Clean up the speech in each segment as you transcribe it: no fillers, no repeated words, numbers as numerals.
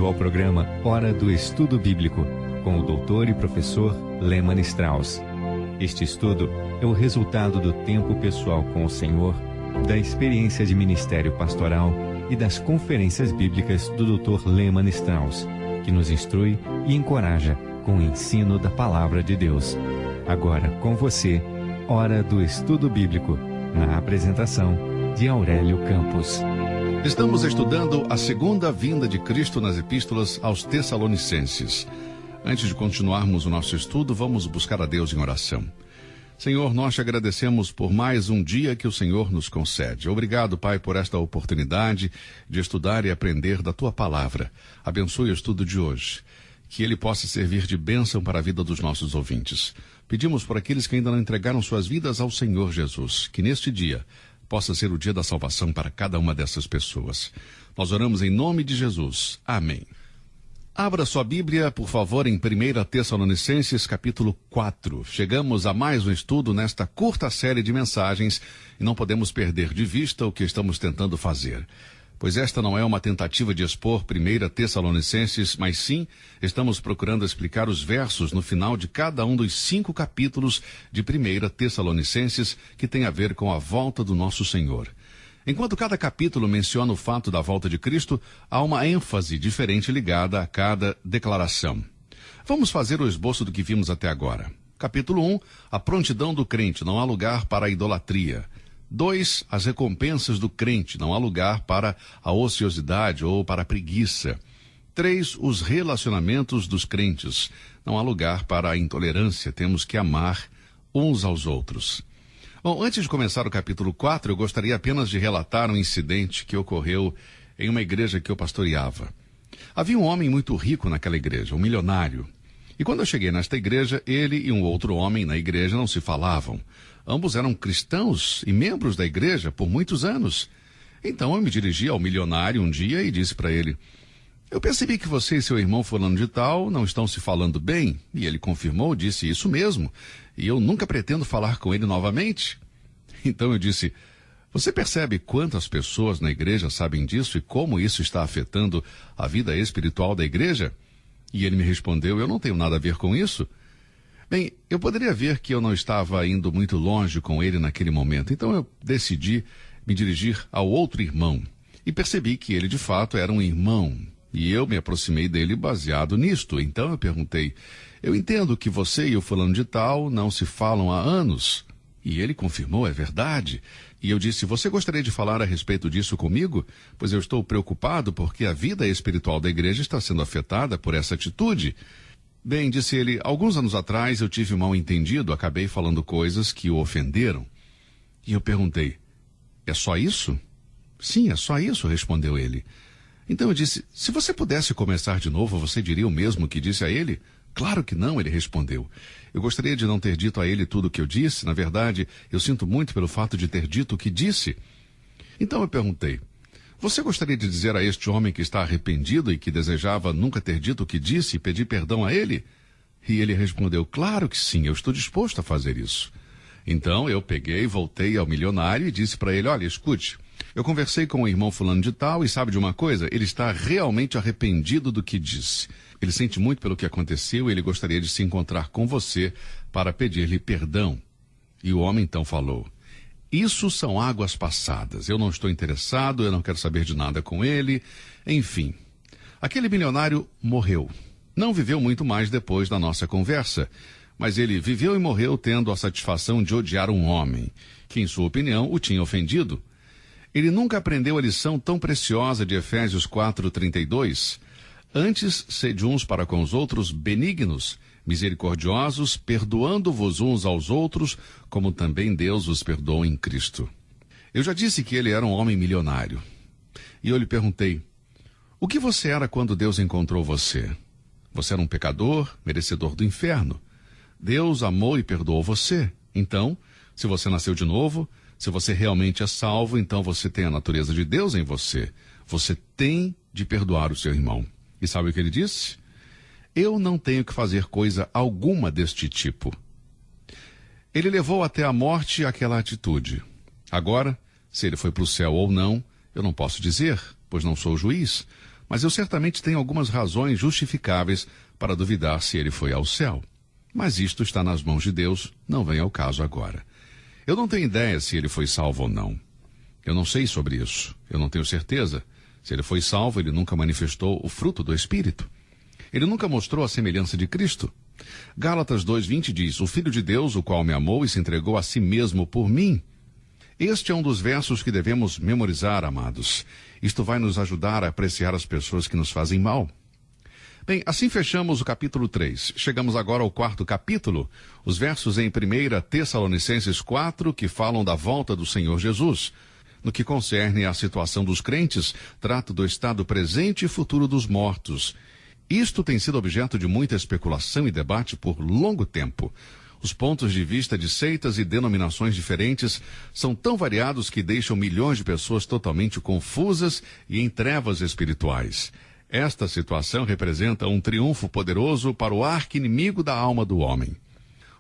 ao programa Hora do Estudo Bíblico, com o doutor e professor Lehmann Strauss. Este estudo é o resultado do tempo pessoal com o Senhor, da experiência de ministério pastoral e das conferências bíblicas do Dr. Lehmann Strauss, que nos instrui e encoraja com o ensino da Palavra de Deus. Agora com você, Hora do Estudo Bíblico, na apresentação de Aurélio Campos. Estamos estudando a segunda vinda de Cristo nas epístolas aos Tessalonicenses. Antes de continuarmos o nosso estudo, vamos buscar a Deus em oração. Senhor, nós te agradecemos por mais um dia que o Senhor nos concede. Obrigado, Pai, por esta oportunidade de estudar e aprender da Tua Palavra. Abençoe o estudo de hoje, que ele possa servir de bênção para a vida dos nossos ouvintes. Pedimos por aqueles que ainda não entregaram suas vidas ao Senhor Jesus, que neste dia possa ser o dia da salvação para cada uma dessas pessoas. Nós oramos em nome de Jesus. Amém. Abra sua Bíblia, por favor, em 1 Tessalonicenses, capítulo 4. Chegamos a mais um estudo nesta curta série de mensagens e não podemos perder de vista o que estamos tentando fazer. Pois esta não é uma tentativa de expor 1 Tessalonicenses, mas sim estamos procurando explicar os versos no final de cada um dos 5 capítulos de 1 Tessalonicenses que tem a ver com a volta do nosso Senhor. Enquanto cada capítulo menciona o fato da volta de Cristo, há uma ênfase diferente ligada a cada declaração. Vamos fazer o esboço do que vimos até agora. Capítulo 1, a prontidão do crente, não há lugar para a idolatria. 2, as recompensas do crente, não há lugar para a ociosidade ou para a preguiça. 3, os relacionamentos dos crentes, não há lugar para a intolerância, temos que amar uns aos outros. Bom, antes de começar o capítulo 4, eu gostaria apenas de relatar um incidente que ocorreu em uma igreja que eu pastoreava. Havia um homem muito rico naquela igreja, um milionário. E quando eu cheguei nesta igreja, ele e um outro homem na igreja não se falavam. Ambos eram cristãos e membros da igreja por muitos anos. Então eu me dirigi ao milionário um dia e disse para ele: eu percebi que você e seu irmão fulano de tal não estão se falando bem. E ele confirmou, disse isso mesmo. E eu nunca pretendo falar com ele novamente. Então eu disse: você percebe quantas pessoas na igreja sabem disso e como isso está afetando a vida espiritual da igreja? E ele me respondeu: eu não tenho nada a ver com isso. Bem, eu poderia ver que eu não estava indo muito longe com ele naquele momento. Então eu decidi me dirigir ao outro irmão. E percebi que ele de fato era um irmão. E eu me aproximei dele baseado nisto. Então eu perguntei: eu entendo que você e o fulano de tal não se falam há anos. E ele confirmou: é verdade. E eu disse: você gostaria de falar a respeito disso comigo? Pois eu estou preocupado porque a vida espiritual da igreja está sendo afetada por essa atitude. Bem, disse ele, alguns anos atrás eu tive um mal-entendido, acabei falando coisas que o ofenderam. E eu perguntei: é só isso? Sim, é só isso, respondeu ele. Então eu disse: se você pudesse começar de novo, você diria o mesmo que disse a ele? Claro que não, ele respondeu. Eu gostaria de não ter dito a ele tudo o que eu disse. Na verdade, eu sinto muito pelo fato de ter dito o que disse. Então eu perguntei: você gostaria de dizer a este homem que está arrependido e que desejava nunca ter dito o que disse e pedir perdão a ele? E ele respondeu: claro que sim, eu estou disposto a fazer isso. Então eu peguei, voltei ao milionário e disse para ele: olha, escute, eu conversei com o irmão fulano de tal e sabe de uma coisa? Ele está realmente arrependido do que disse. Ele sente muito pelo que aconteceu e ele gostaria de se encontrar com você para pedir-lhe perdão. E o homem então falou: isso são águas passadas, eu não estou interessado, eu não quero saber de nada com ele. Enfim, aquele milionário morreu. Não viveu muito mais depois da nossa conversa, mas ele viveu e morreu tendo a satisfação de odiar um homem, que em sua opinião o tinha ofendido. Ele nunca aprendeu a lição tão preciosa de Efésios 4:32. Antes, sede uns para com os outros benignos, misericordiosos, perdoando-vos uns aos outros, como também Deus os perdoou em Cristo. Eu já disse que ele era um homem milionário. E eu lhe perguntei: o que você era quando Deus encontrou você? Você era um pecador, merecedor do inferno. Deus amou e perdoou você. Então, se você nasceu de novo, se você realmente é salvo, então você tem a natureza de Deus em você. Você tem de perdoar o seu irmão. E sabe o que ele disse? Eu não tenho que fazer coisa alguma deste tipo. Ele levou até a morte aquela atitude. Agora, se ele foi para o céu ou não, eu não posso dizer, pois não sou juiz. mas eu certamente tenho algumas razões justificáveis para duvidar se ele foi ao céu. Mas isto está nas mãos de Deus, não vem ao caso agora. Eu não tenho ideia se ele foi salvo ou não. Eu não sei sobre isso. Eu não tenho certeza. Se ele foi salvo, ele nunca manifestou o fruto do Espírito. Ele nunca mostrou a semelhança de Cristo. Gálatas 2:20 diz: o Filho de Deus, o qual me amou e se entregou a si mesmo por mim. Este é um dos versos que devemos memorizar, amados. Isto vai nos ajudar a apreciar as pessoas que nos fazem mal. Bem, assim fechamos o capítulo 3. Chegamos agora ao 4º capítulo, os versos em 1 Tessalonicenses 4, que falam da volta do Senhor Jesus. No que concerne à situação dos crentes, trata do estado presente e futuro dos mortos. Isto tem sido objeto de muita especulação e debate por longo tempo. Os pontos de vista de seitas e denominações diferentes são tão variados que deixam milhões de pessoas totalmente confusas e em trevas espirituais. Esta situação representa um triunfo poderoso para o arqui-inimigo da alma do homem.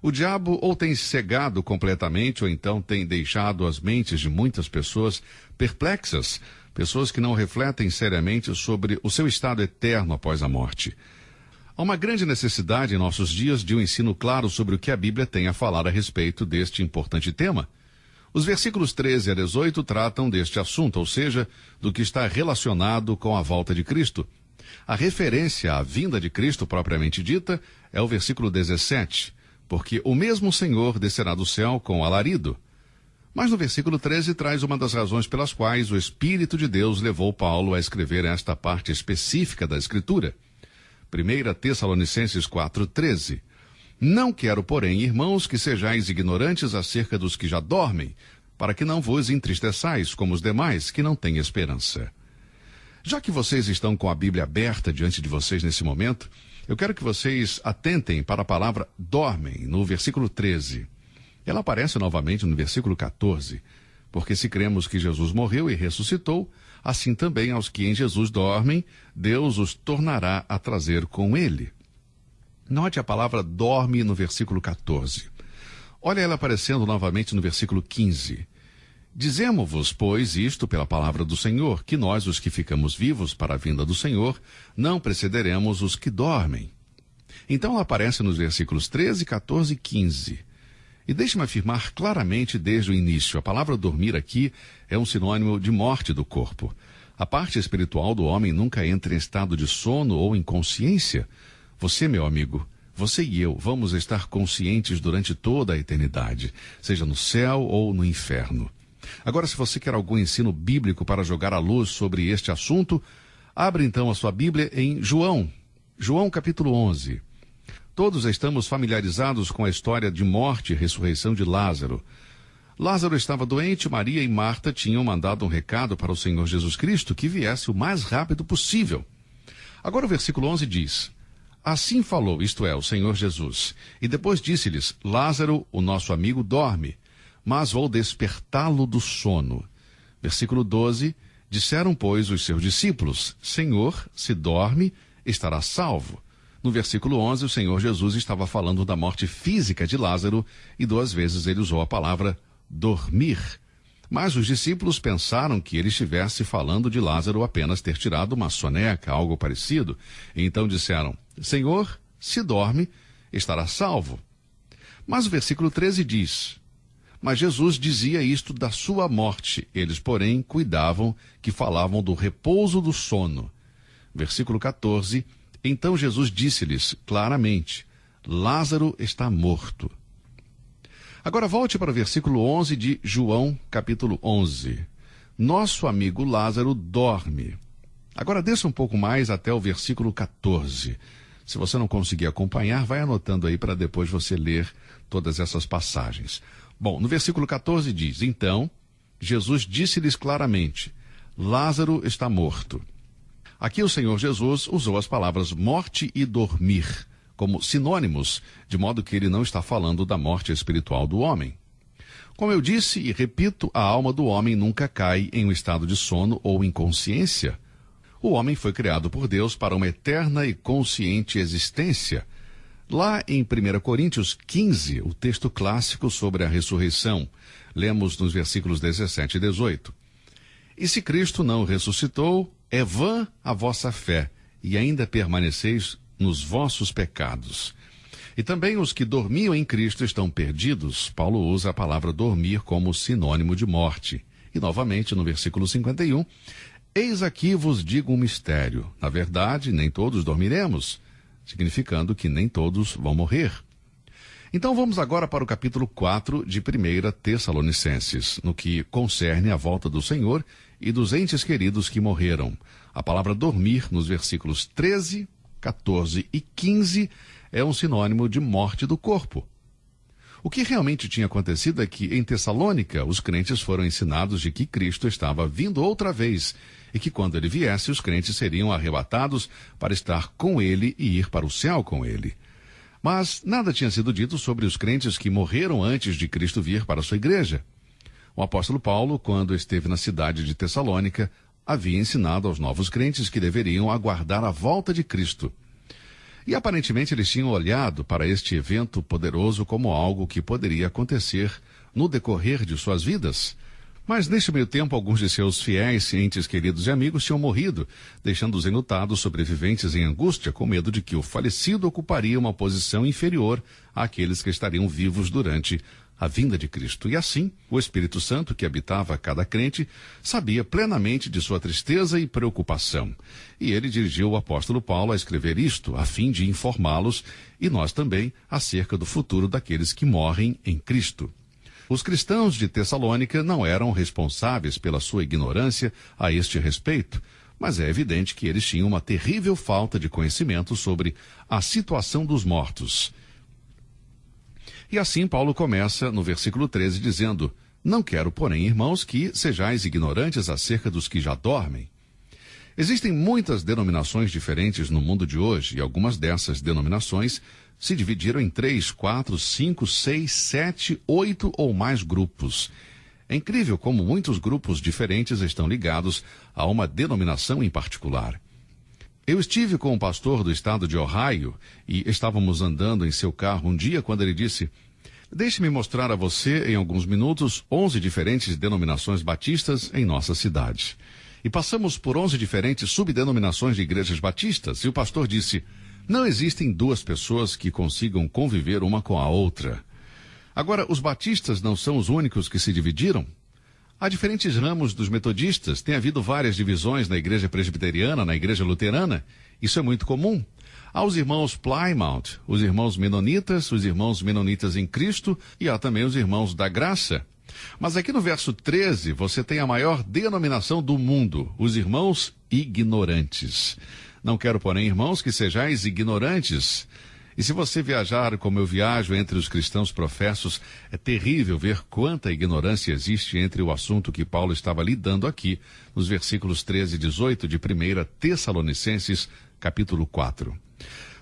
O diabo ou tem cegado completamente ou então tem deixado as mentes de muitas pessoas perplexas, pessoas que não refletem seriamente sobre o seu estado eterno após a morte. Há uma grande necessidade em nossos dias de um ensino claro sobre o que a Bíblia tem a falar a respeito deste importante tema. Os versículos 13 a 18 tratam deste assunto, ou seja, do que está relacionado com a volta de Cristo. A referência à vinda de Cristo propriamente dita é o versículo 17, porque o mesmo Senhor descerá do céu com alarido. Mas no versículo 13 traz uma das razões pelas quais o Espírito de Deus levou Paulo a escrever esta parte específica da Escritura. 1 Tessalonicenses 4:13. Não quero, porém, irmãos, que sejais ignorantes acerca dos que já dormem, para que não vos entristeçais como os demais, que não têm esperança. Já que vocês estão com a Bíblia aberta diante de vocês nesse momento, eu quero que vocês atentem para a palavra dormem, no versículo 13. Ela aparece novamente no versículo 14, porque se cremos que Jesus morreu e ressuscitou, assim também aos que em Jesus dormem, Deus os tornará a trazer com ele. Note a palavra dorme no versículo 14. Olha ela aparecendo novamente no versículo 15. Dizemo-vos, pois, isto pela palavra do Senhor, que nós, os que ficamos vivos para a vinda do Senhor, não precederemos os que dormem. Então ela aparece nos versículos 13, 14 e 15. E deixe-me afirmar claramente desde o início, a palavra dormir aqui é um sinônimo de morte do corpo. A parte espiritual do homem nunca entra em estado de sono ou inconsciência. Você, meu amigo, você e eu vamos estar conscientes durante toda a eternidade, seja no céu ou no inferno. Agora, se você quer algum ensino bíblico para jogar a luz sobre este assunto, abra então a sua Bíblia em João capítulo 11. Todos estamos familiarizados com a história de morte e ressurreição de Lázaro. Lázaro estava doente, Maria e Marta tinham mandado um recado para o Senhor Jesus Cristo que viesse o mais rápido possível. Agora o versículo 11 diz: assim falou, isto é, o Senhor Jesus, e depois disse-lhes: Lázaro, o nosso amigo, dorme, mas vou despertá-lo do sono. Versículo 12, disseram, pois, os seus discípulos: Senhor, se dorme, estará salvo. No versículo 11, o Senhor Jesus estava falando da morte física de Lázaro e 2 vezes ele usou a palavra dormir. Mas os discípulos pensaram que ele estivesse falando de Lázaro apenas ter tirado uma soneca, algo parecido. E então disseram: Senhor, se dorme, estará salvo. Mas o versículo 13 diz: mas Jesus dizia isto da sua morte. Eles, porém, cuidavam que falavam do repouso do sono. Versículo 14: então Jesus disse-lhes claramente: Lázaro está morto. Agora volte para o versículo 11 de João, capítulo 11. Nosso amigo Lázaro dorme. Agora desça um pouco mais até o versículo 14. Se você não conseguir acompanhar, vai anotando aí para depois você ler todas essas passagens. Bom, no versículo 14 diz: então, Jesus disse-lhes claramente: Lázaro está morto. Aqui o Senhor Jesus usou as palavras morte e dormir como sinônimos, de modo que ele não está falando da morte espiritual do homem. Como eu disse e repito, a alma do homem nunca cai em um estado de sono ou inconsciência. O homem foi criado por Deus para uma eterna e consciente existência. Lá em 1 Coríntios 15, o texto clássico sobre a ressurreição, lemos nos versículos 17 e 18. E se Cristo não ressuscitou, é vã a vossa fé, e ainda permaneceis nos vossos pecados. E também os que dormiam em Cristo estão perdidos. Paulo usa a palavra dormir como sinônimo de morte. E novamente no versículo 51, eis aqui vos digo um mistério. Na verdade, nem todos dormiremos, significando que nem todos vão morrer. Então vamos agora para o capítulo 4 de 1 Tessalonicenses, no que concerne a volta do Senhor e dos entes queridos que morreram. A palavra dormir, nos versículos 13, 14 e 15, é um sinônimo de morte do corpo. O que realmente tinha acontecido é que, em Tessalônica, os crentes foram ensinados de que Cristo estava vindo outra vez e que, quando ele viesse, os crentes seriam arrebatados para estar com ele e ir para o céu com ele. Mas nada tinha sido dito sobre os crentes que morreram antes de Cristo vir para a sua igreja. O apóstolo Paulo, quando esteve na cidade de Tessalônica, havia ensinado aos novos crentes que deveriam aguardar a volta de Cristo. E aparentemente eles tinham olhado para este evento poderoso como algo que poderia acontecer no decorrer de suas vidas. Mas neste meio tempo, alguns de seus fiéis, entes queridos e amigos tinham morrido, deixando os enlutados sobreviventes em angústia, com medo de que o falecido ocuparia uma posição inferior àqueles que estariam vivos durante a vinda de Cristo. E assim, o Espírito Santo, que habitava cada crente, sabia plenamente de sua tristeza e preocupação. E ele dirigiu o apóstolo Paulo a escrever isto, a fim de informá-los, e nós também, acerca do futuro daqueles que morrem em Cristo. Os cristãos de Tessalônica não eram responsáveis pela sua ignorância a este respeito, mas é evidente que eles tinham uma terrível falta de conhecimento sobre a situação dos mortos. E assim Paulo começa no versículo 13 dizendo: não quero, porém, irmãos, que sejais ignorantes acerca dos que já dormem. Existem muitas denominações diferentes no mundo de hoje, e algumas dessas denominações se dividiram em 3, 4, 5, 6, 7, 8 ou mais grupos. É incrível como muitos grupos diferentes estão ligados a uma denominação em particular. Eu estive com um pastor do estado de Ohio e estávamos andando em seu carro um dia quando ele disse: deixe-me mostrar a você em alguns minutos 11 diferentes denominações batistas em nossa cidade. E passamos por 11 diferentes subdenominações de igrejas batistas e o pastor disse: não existem duas pessoas que consigam conviver uma com a outra. Agora, os batistas não são os únicos que se dividiram? Há diferentes ramos dos metodistas, tem havido várias divisões na igreja presbiteriana, na igreja luterana. Isso é muito comum. Há os irmãos Plymouth, os irmãos menonitas em Cristo e há também os irmãos da graça. Mas aqui no verso 13, você tem a maior denominação do mundo, os irmãos ignorantes. Não quero, porém, irmãos, que sejais ignorantes. E se você viajar como eu viajo entre os cristãos professos, é terrível ver quanta ignorância existe entre o assunto que Paulo estava lidando aqui, nos versículos 13 e 18 de 1 Tessalonicenses, capítulo 4.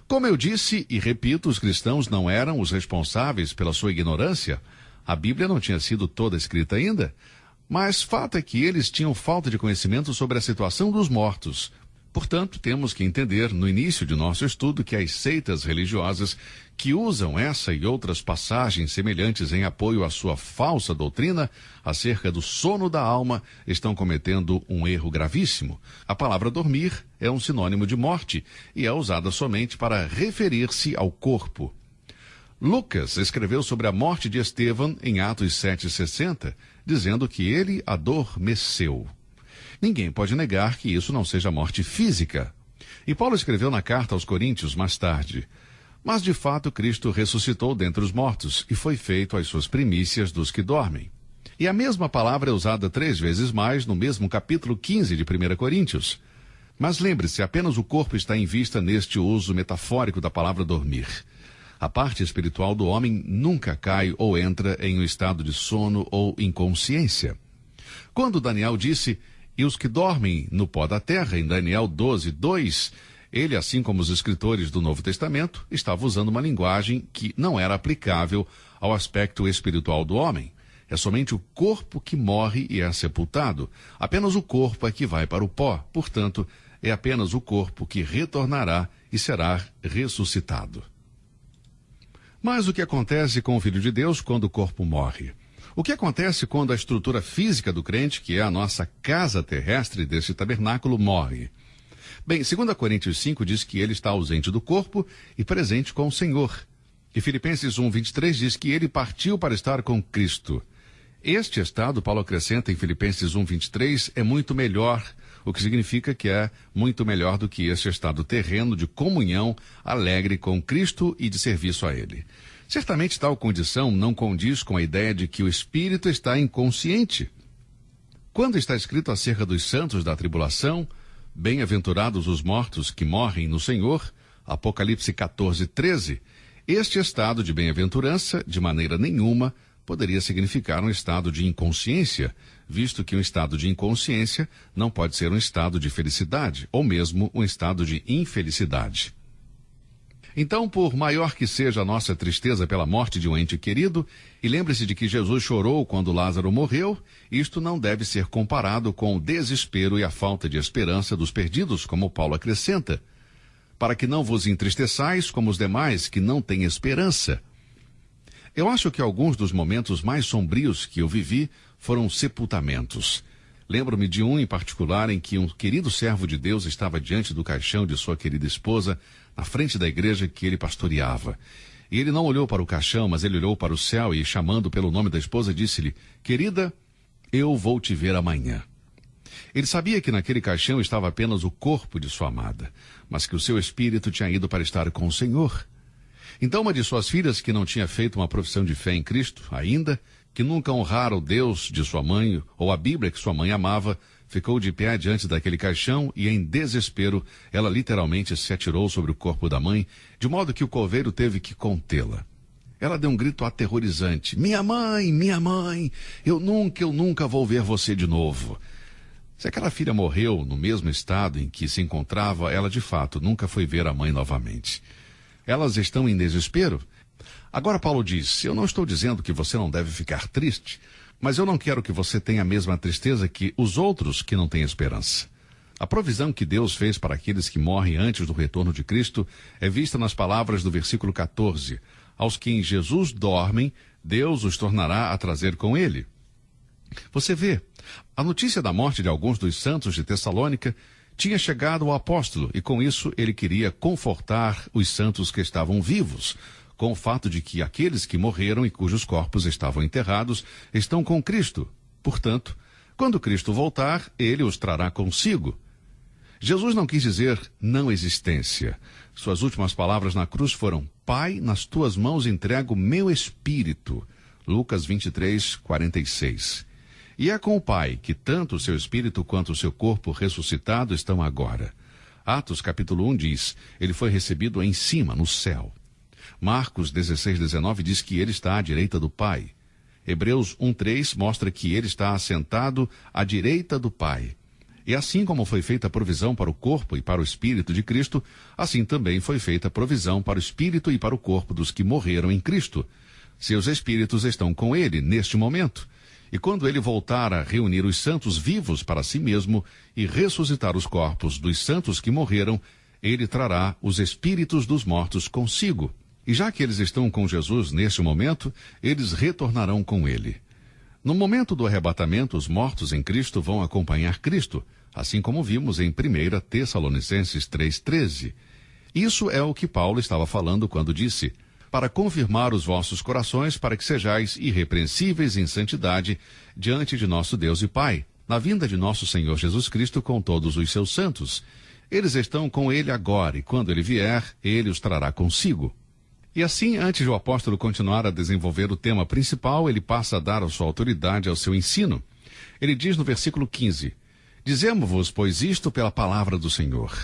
Como eu disse e repito, os cristãos não eram os responsáveis pela sua ignorância. A Bíblia não tinha sido toda escrita ainda, mas fato é que eles tinham falta de conhecimento sobre a situação dos mortos. Portanto, temos que entender no início de nosso estudo que as seitas religiosas que usam essa e outras passagens semelhantes em apoio à sua falsa doutrina acerca do sono da alma estão cometendo um erro gravíssimo. A palavra dormir é um sinônimo de morte e é usada somente para referir-se ao corpo. Lucas escreveu sobre a morte de Estevão em Atos 7,60, dizendo que ele adormeceu. Ninguém pode negar que isso não seja morte física. E Paulo escreveu na carta aos Coríntios mais tarde: mas de fato Cristo ressuscitou dentre os mortos e foi feito as suas primícias dos que dormem. E a mesma palavra é usada 3 vezes mais no mesmo capítulo 15 de 1 Coríntios. Mas lembre-se, apenas o corpo está em vista neste uso metafórico da palavra dormir. A parte espiritual do homem nunca cai ou entra em um estado de sono ou inconsciência. Quando Daniel disse: e os que dormem no pó da terra, em Daniel 12:2, ele, assim como os escritores do Novo Testamento, estava usando uma linguagem que não era aplicável ao aspecto espiritual do homem. É somente o corpo que morre e é sepultado. Apenas o corpo é que vai para o pó. Portanto, é apenas o corpo que retornará e será ressuscitado. Mas o que acontece com o Filho de Deus quando o corpo morre? O que acontece quando a estrutura física do crente, que é a nossa casa terrestre desse tabernáculo, morre? Bem, 2 Coríntios 5 diz que ele está ausente do corpo e presente com o Senhor. E Filipenses 1:23 diz que ele partiu para estar com Cristo. Este estado, Paulo acrescenta em Filipenses 1:23, é muito melhor, o que significa que é muito melhor do que este estado terreno de comunhão alegre com Cristo e de serviço a Ele. Certamente tal condição não condiz com a ideia de que o espírito está inconsciente. Quando está escrito acerca dos santos da tribulação, bem-aventurados os mortos que morrem no Senhor, Apocalipse 14:13, este estado de bem-aventurança, de maneira nenhuma, poderia significar um estado de inconsciência, visto que um estado de inconsciência não pode ser um estado de felicidade, ou mesmo um estado de infelicidade. Então, por maior que seja a nossa tristeza pela morte de um ente querido, e lembre-se de que Jesus chorou quando Lázaro morreu, isto não deve ser comparado com o desespero e a falta de esperança dos perdidos, como Paulo acrescenta, para que não vos entristeçais como os demais que não têm esperança. Eu acho que alguns dos momentos mais sombrios que eu vivi foram sepultamentos. Lembro-me de um em particular em que um querido servo de Deus estava diante do caixão de sua querida esposa, na frente da igreja que ele pastoreava. E ele não olhou para o caixão, mas ele olhou para o céu e, chamando pelo nome da esposa, disse-lhe: "Querida, eu vou te ver amanhã." Ele sabia que naquele caixão estava apenas o corpo de sua amada, mas que o seu espírito tinha ido para estar com o Senhor. Então uma de suas filhas, que não tinha feito uma profissão de fé em Cristo ainda, que nunca honrara o Deus de sua mãe ou a Bíblia que sua mãe amava, ficou de pé diante daquele caixão e, em desespero, ela literalmente se atirou sobre o corpo da mãe, de modo que o coveiro teve que contê-la. Ela deu um grito aterrorizante: minha mãe, eu nunca vou ver você de novo." Se aquela filha morreu no mesmo estado em que se encontrava, ela de fato nunca foi ver a mãe novamente. Elas estão em desespero? Agora Paulo diz: eu não estou dizendo que você não deve ficar triste, mas eu não quero que você tenha a mesma tristeza que os outros que não têm esperança. A provisão que Deus fez para aqueles que morrem antes do retorno de Cristo é vista nas palavras do versículo 14. Aos que em Jesus dormem, Deus os tornará a trazer com ele. Você vê, a notícia da morte de alguns dos santos de Tessalônica tinha chegado ao apóstolo, e com isso ele queria confortar os santos que estavam vivos, com o fato de que aqueles que morreram e cujos corpos estavam enterrados estão com Cristo. Portanto, quando Cristo voltar, ele os trará consigo. Jesus não quis dizer não existência. Suas últimas palavras na cruz foram: Pai, nas tuas mãos entrego o meu espírito. Lucas 23:46. E é com o Pai que tanto o seu espírito quanto o seu corpo ressuscitado estão agora. Atos capítulo 1 diz: ele foi recebido em cima, no céu. Marcos 16:19 diz que ele está à direita do Pai. Hebreus 1:3 mostra que ele está assentado à direita do Pai. E assim como foi feita a provisão para o corpo e para o espírito de Cristo, assim também foi feita a provisão para o espírito e para o corpo dos que morreram em Cristo. Seus espíritos estão com ele neste momento. E quando ele voltar a reunir os santos vivos para si mesmo e ressuscitar os corpos dos santos que morreram, ele trará os espíritos dos mortos consigo. E já que eles estão com Jesus neste momento, eles retornarão com ele. No momento do arrebatamento, os mortos em Cristo vão acompanhar Cristo, assim como vimos em 1 Tessalonicenses 3:13. Isso é o que Paulo estava falando quando disse: para confirmar os vossos corações, para que sejais irrepreensíveis em santidade diante de nosso Deus e Pai, na vinda de nosso Senhor Jesus Cristo com todos os seus santos. Eles estão com ele agora, e quando ele vier, ele os trará consigo. E assim, antes de o apóstolo continuar a desenvolver o tema principal, ele passa a dar a sua autoridade ao seu ensino. Ele diz no versículo 15: Dizemo-vos, pois, isto pela palavra do Senhor.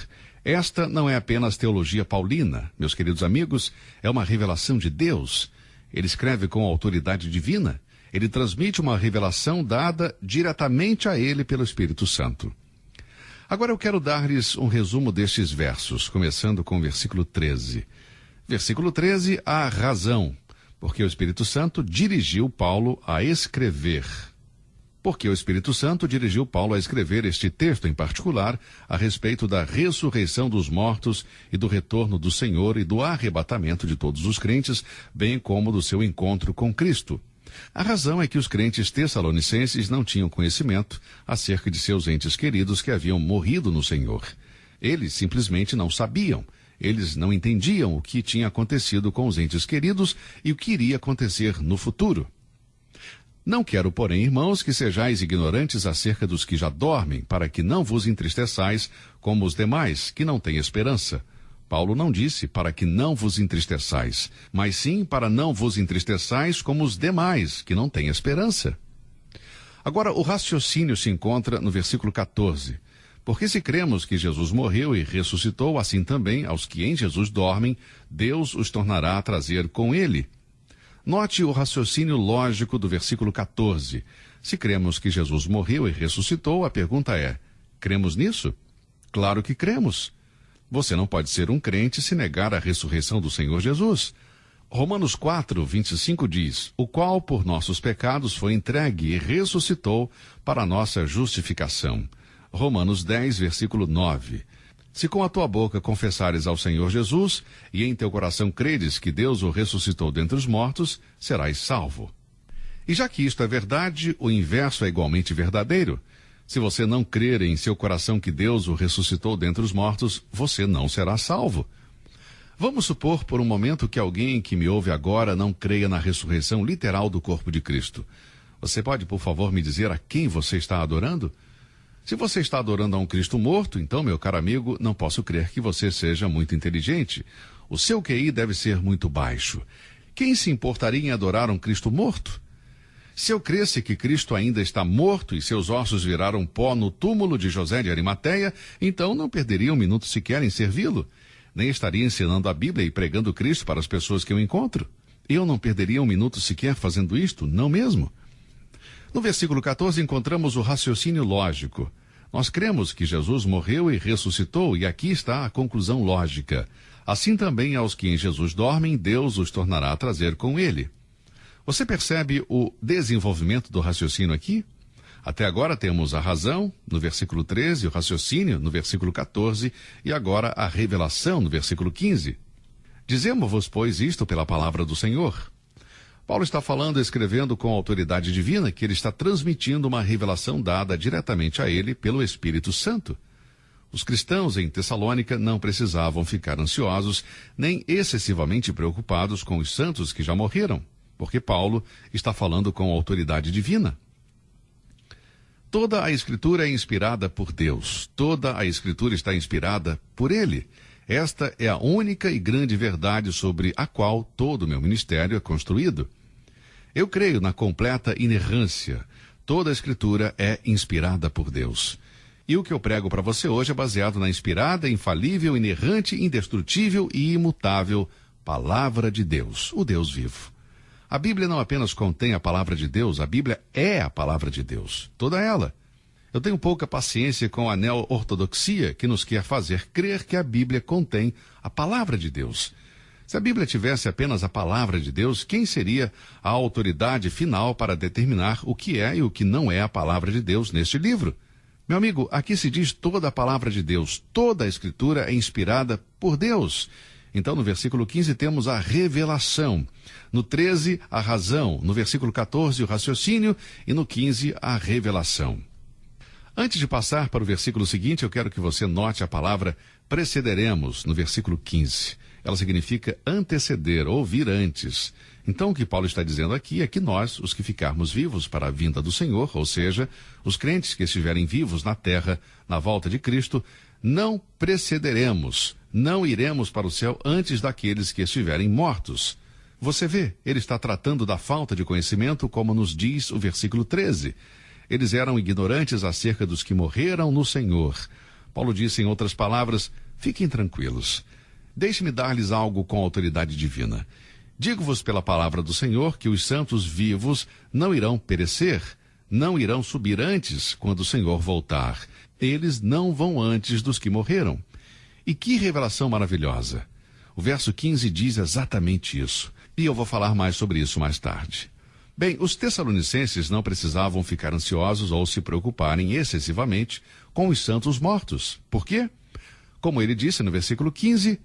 Esta não é apenas teologia paulina, meus queridos amigos, é uma revelação de Deus. Ele escreve com autoridade divina. Ele transmite uma revelação dada diretamente a ele pelo Espírito Santo. Agora eu quero dar-lhes um resumo destes versos, começando com o versículo 13. Versículo 13, a razão, porque o Espírito Santo dirigiu Paulo a escrever. Porque o Espírito Santo dirigiu Paulo a escrever este texto em particular a respeito da ressurreição dos mortos e do retorno do Senhor e do arrebatamento de todos os crentes, bem como do seu encontro com Cristo. A razão é que os crentes tessalonicenses não tinham conhecimento acerca de seus entes queridos que haviam morrido no Senhor. Eles simplesmente não sabiam. Eles não entendiam o que tinha acontecido com os entes queridos e o que iria acontecer no futuro. Não quero, porém, irmãos, que sejais ignorantes acerca dos que já dormem, para que não vos entristeçais como os demais, que não têm esperança. Paulo não disse para que não vos entristeçais, mas sim para não vos entristeçais como os demais, que não têm esperança. Agora, o raciocínio se encontra no versículo 14. Porque se cremos que Jesus morreu e ressuscitou, assim também aos que em Jesus dormem, Deus os tornará a trazer com ele. Note o raciocínio lógico do versículo 14. Se cremos que Jesus morreu e ressuscitou, a pergunta é: cremos nisso? Claro que cremos. Você não pode ser um crente se negar a ressurreição do Senhor Jesus. Romanos 4, 25 diz: o qual por nossos pecados foi entregue e ressuscitou para a nossa justificação. Romanos 10, versículo 9. Se com a tua boca confessares ao Senhor Jesus e em teu coração creres que Deus o ressuscitou dentre os mortos, serás salvo. E já que isto é verdade, o inverso é igualmente verdadeiro. Se você não crer em seu coração que Deus o ressuscitou dentre os mortos, você não será salvo. Vamos supor por um momento que alguém que me ouve agora não creia na ressurreição literal do corpo de Cristo. Você pode, por favor, me dizer a quem você está adorando? Se você está adorando a um Cristo morto, então, meu caro amigo, não posso crer que você seja muito inteligente. O seu QI deve ser muito baixo. Quem se importaria em adorar um Cristo morto? Se eu cresse que Cristo ainda está morto e seus ossos viraram pó no túmulo de José de Arimateia, então não perderia um minuto sequer em servi-lo. Nem estaria ensinando a Bíblia e pregando Cristo para as pessoas que eu encontro. Eu não perderia um minuto sequer fazendo isto, não mesmo? No versículo 14 encontramos o raciocínio lógico. Nós cremos que Jesus morreu e ressuscitou, e aqui está a conclusão lógica. Assim também aos que em Jesus dormem, Deus os tornará a trazer com ele. Você percebe o desenvolvimento do raciocínio aqui? Até agora temos a razão, no versículo 13, o raciocínio, no versículo 14, e agora a revelação, no versículo 15. Dizemos-vos, pois, isto pela palavra do Senhor. Paulo está falando, escrevendo com autoridade divina, que ele está transmitindo uma revelação dada diretamente a ele pelo Espírito Santo. Os cristãos em Tessalônica não precisavam ficar ansiosos, nem excessivamente preocupados com os santos que já morreram, porque Paulo está falando com autoridade divina. Toda a Escritura é inspirada por Deus. Toda a Escritura está inspirada por Ele. Esta é a única e grande verdade sobre a qual todo o meu ministério é construído. Eu creio na completa inerrância. Toda a Escritura é inspirada por Deus. E o que eu prego para você hoje é baseado na inspirada, infalível, inerrante, indestrutível e imutável Palavra de Deus, o Deus vivo. A Bíblia não apenas contém a palavra de Deus, a Bíblia é a palavra de Deus, toda ela. Eu tenho pouca paciência com a neo-ortodoxia que nos quer fazer crer que a Bíblia contém a palavra de Deus. Se a Bíblia tivesse apenas a palavra de Deus, quem seria a autoridade final para determinar o que é e o que não é a palavra de Deus neste livro? Meu amigo, aqui se diz toda a palavra de Deus, toda a Escritura é inspirada por Deus. Então, no versículo 15, temos a revelação. No 13, a razão. No versículo 14, o raciocínio. E no 15, a revelação. Antes de passar para o versículo seguinte, eu quero que você note a palavra precederemos, no versículo 15. Ela significa anteceder, ou vir antes. Então, o que Paulo está dizendo aqui é que nós, os que ficarmos vivos para a vinda do Senhor, ou seja, os crentes que estiverem vivos na terra, na volta de Cristo, não precederemos, não iremos para o céu antes daqueles que estiverem mortos. Você vê, ele está tratando da falta de conhecimento, como nos diz o versículo 13. Eles eram ignorantes acerca dos que morreram no Senhor. Paulo disse, em outras palavras, fiquem tranquilos. Deixe-me dar-lhes algo com autoridade divina. Digo-vos pela palavra do Senhor que os santos vivos não irão perecer, não irão subir antes quando o Senhor voltar. Eles não vão antes dos que morreram. E que revelação maravilhosa! O verso 15 diz exatamente isso. E eu vou falar mais sobre isso mais tarde. Bem, os tessalonicenses não precisavam ficar ansiosos ou se preocuparem excessivamente com os santos mortos. Por quê? Como ele disse no versículo 15,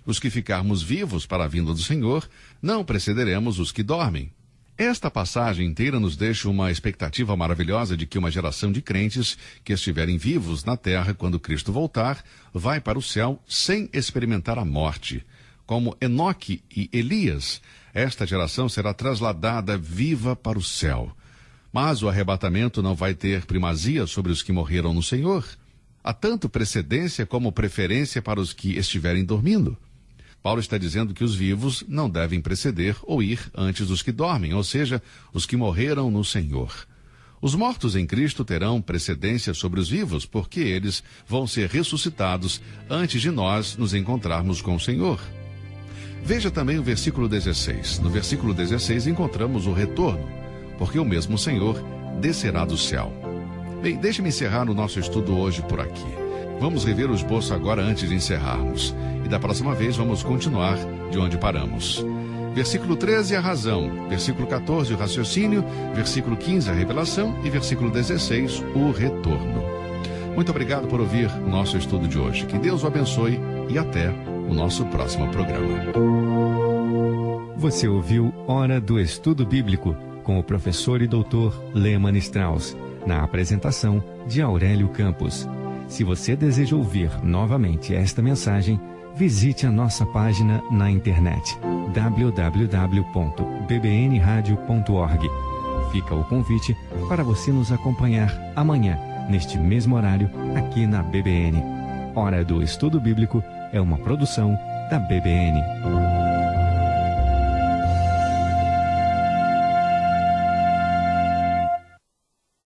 os que ficarmos vivos para a vinda do Senhor, não precederemos os que dormem. Esta passagem inteira nos deixa uma expectativa maravilhosa de que uma geração de crentes que estiverem vivos na terra quando Cristo voltar, vai para o céu sem experimentar a morte. Como Enoque e Elias, esta geração será trasladada viva para o céu. Mas o arrebatamento não vai ter primazia sobre os que morreram no Senhor. Há tanto precedência como preferência para os que estiverem dormindo. Paulo está dizendo que os vivos não devem preceder ou ir antes dos que dormem, ou seja, os que morreram no Senhor. Os mortos em Cristo terão precedência sobre os vivos, porque eles vão ser ressuscitados antes de nós nos encontrarmos com o Senhor. Veja também o versículo 16. No versículo 16 encontramos o retorno, porque o mesmo Senhor descerá do céu. Bem, deixe-me encerrar o nosso estudo hoje por aqui. Vamos rever o esboço agora antes de encerrarmos. E da próxima vez vamos continuar de onde paramos. Versículo 13, a razão. Versículo 14, o raciocínio. Versículo 15, a revelação. E versículo 16, o retorno. Muito obrigado por ouvir o nosso estudo de hoje. Que Deus o abençoe e até o nosso próximo programa. Você ouviu Hora do Estudo Bíblico com o professor e doutor Lehmann Strauss, na apresentação de Aurélio Campos. Se você deseja ouvir novamente esta mensagem, visite a nossa página na internet www.bbnradio.org. Fica o convite para você nos acompanhar amanhã, neste mesmo horário, aqui na BBN. Hora do Estudo Bíblico é uma produção da BBN.